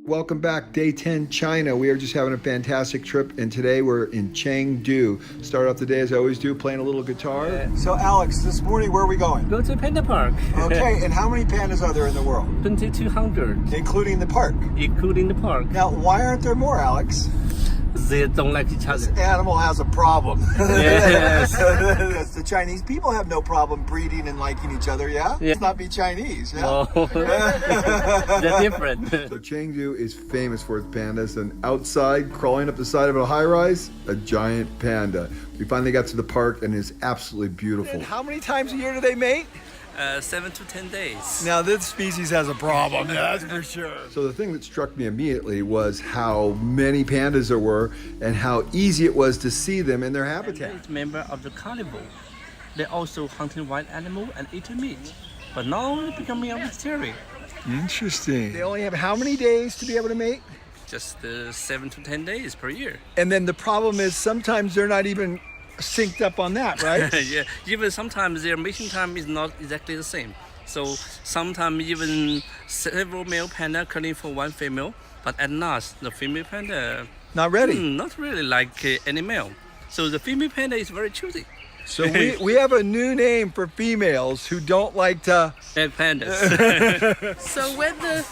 Welcome back, day 10, China. We are just having a fantastic trip, and today we're in Chengdu. Start off the day as I always do, playing a little guitar. So Alex, this morning where are we going? Go to Panda Park. Okay, and how many pandas are there in the world? 2,200. Including the park? Including the park. Now, why aren't there more, Alex? They don't like each other. This animal has a problem. Yes. Because the Chinese people have no problem breeding and liking each other, yeah? Yeah. Let's not be Chinese, yeah? No. They're different. So Chengdu is famous for its pandas, and outside, crawling up the side of a high-rise, a giant panda. We finally got to the park, and it's absolutely beautiful. And how many times a year do they mate? 7 to 10 days. Now this species has a problem, that's for sure. So the thing that struck me immediately was how many pandas there were and how easy it was to see them in their habitat. It's member of the carnivore. They also hunting wild animal and eating meat, but now becoming a vegetarian. Interesting. They only have how many days to be able to mate? Just 7 to 10 days per year. And then the problem is sometimes they're not even synced up on that, right? Yeah, even sometimes their mating time is not exactly the same. So sometimes even several male panda calling for one female, but at last the female panda Not ready. Not really like any male. So the female panda is very choosy. So we have a new name for females who don't like to Egg pandas. So when the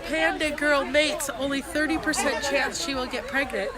panda girl mates, only 30% chance she will get pregnant.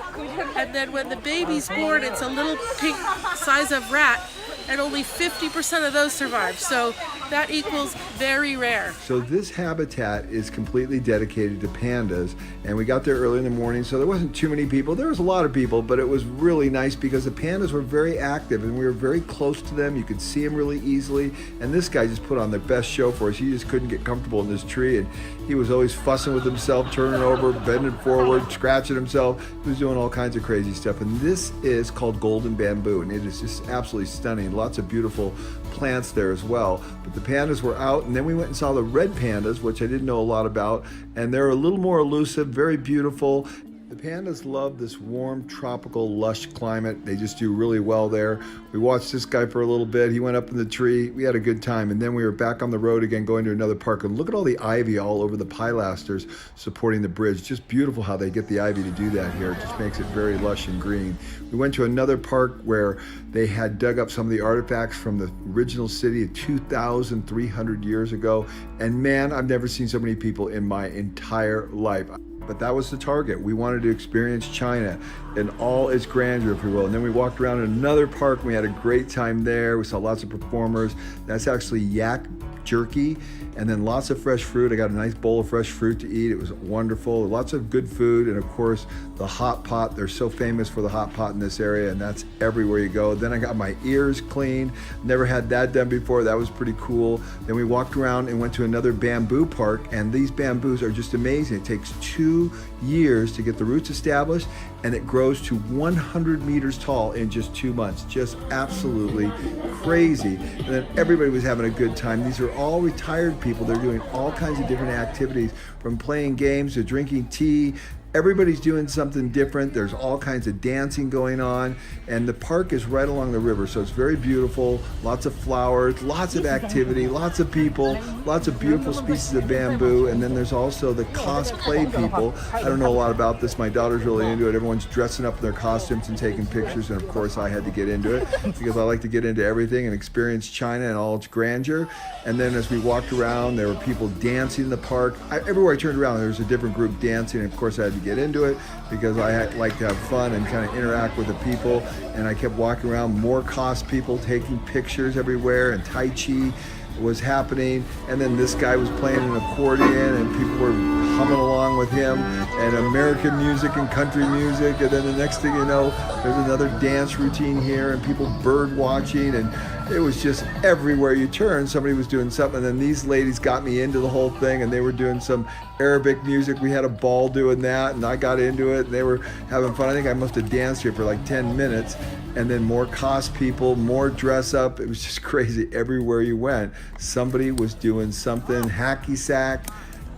And then when the baby's born, it's a little pink size of rat, and only 50% of those survive. So that equals very rare. So this habitat is completely dedicated to pandas, and we got there early in the morning, so there wasn't too many people. There was a lot of people, but it was really nice because the pandas were very active and we were very close to them. You could see them really easily, and this guy just put on the best show for us. He just couldn't get comfortable in this tree, and he was always fussing with himself, turning over, bending forward, scratching himself. He was doing all kinds of crazy stuff, and this is called golden bamboo, and it is just absolutely stunning. Lots of beautiful plants there as well. But the pandas were out, and then we went and saw the red pandas, which I didn't know a lot about, and they're a little more elusive, very beautiful. The pandas love this warm, tropical, lush climate. They just do really well there. We watched this guy for a little bit. He went up in the tree. We had a good time, and then we were back on the road again, going to another park. And look at all the ivy all over the pilasters supporting the bridge. Just beautiful how they get the ivy to do that here. It just makes it very lush and green. We went to another park where they had dug up some of the artifacts from the original city 2,300 years ago. And man, I've never seen so many people in my entire life. But that was the target. We wanted to experience China in all its grandeur, if you will. And then we walked around in another park, and we had a great time there. We saw lots of performers. That's actually yak jerky, and then lots of fresh fruit. I got a nice bowl of fresh fruit to eat. It was wonderful. Lots of good food, and of course the hot pot. They're so famous for the hot pot in this area, and that's everywhere you go. Then I got my ears cleaned. Never had that done before. That was pretty cool. Then we walked around and went to another bamboo park, and these bamboos are just amazing. It takes 2 years to get the roots established, and it grows to 100 meters tall in just 2 months. Just absolutely crazy. And then everybody was having a good time. These are all retired people. They're doing all kinds of different activities, from playing games to drinking tea. Everybody's doing something different. There's all kinds of dancing going on, and the park is right along the river, so it's very beautiful. Lots of flowers, lots of activity, lots of people, lots of beautiful species of bamboo. And then there's also the cosplay people. I don't know a lot about this. My daughter's really into it. Everyone's dressing up in their costumes and taking pictures, and of course I had to get into it because I like to get into everything and experience China and all its grandeur. And then as we walked around, there were people dancing in the park. Everywhere I turned around, there was a different group dancing, and of course I had to get into it because I like to have fun and kind of interact with the people. And I kept walking around, more cos people taking pictures everywhere, and Tai Chi was happening. And then this guy was playing an accordion, and people were humming along with him, and American music and country music. And then the next thing you know, there's another dance routine here, and people bird watching, and it was just everywhere you turn, somebody was doing something. And then these ladies got me into the whole thing, and they were doing some Arabic music. We had a ball doing that, and I got into it, and they were having fun. I think I must have danced here for like 10 minutes. And then more cos people, more dress up. It was just crazy. Everywhere you went, somebody was doing something, hacky sack.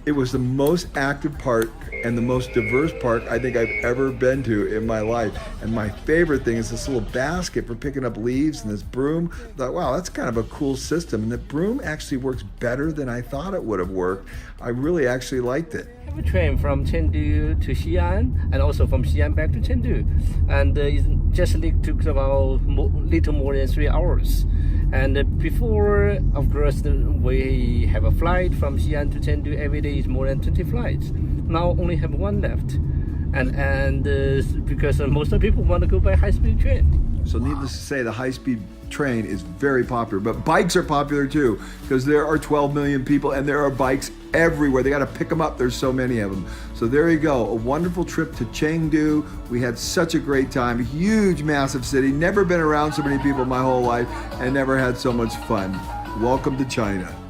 It was the most active park and the most diverse park I think I've ever been to in my life. And my favorite thing is this little basket for picking up leaves and this broom. I thought, wow, that's kind of a cool system. And the broom actually works better than I thought it would have worked. I really actually liked it. have a train from Chengdu to Xi'an, and also from Xi'an back to Chengdu, and it just took about little more than 3 hours. And before, of course, we have a flight from Xi'an to Chengdu every day is more than 20 flights. Now only have one left, and because most of the people want to go by high-speed train. So needless to say, the high-speed train is very popular, but bikes are popular too, because there are 12 million people and there are bikes everywhere. They got to pick them up. There's so many of them. So there you go. A wonderful trip to Chengdu. We had such a great time. A huge, massive city. Never been around so many people my whole life and never had so much fun. Welcome to China.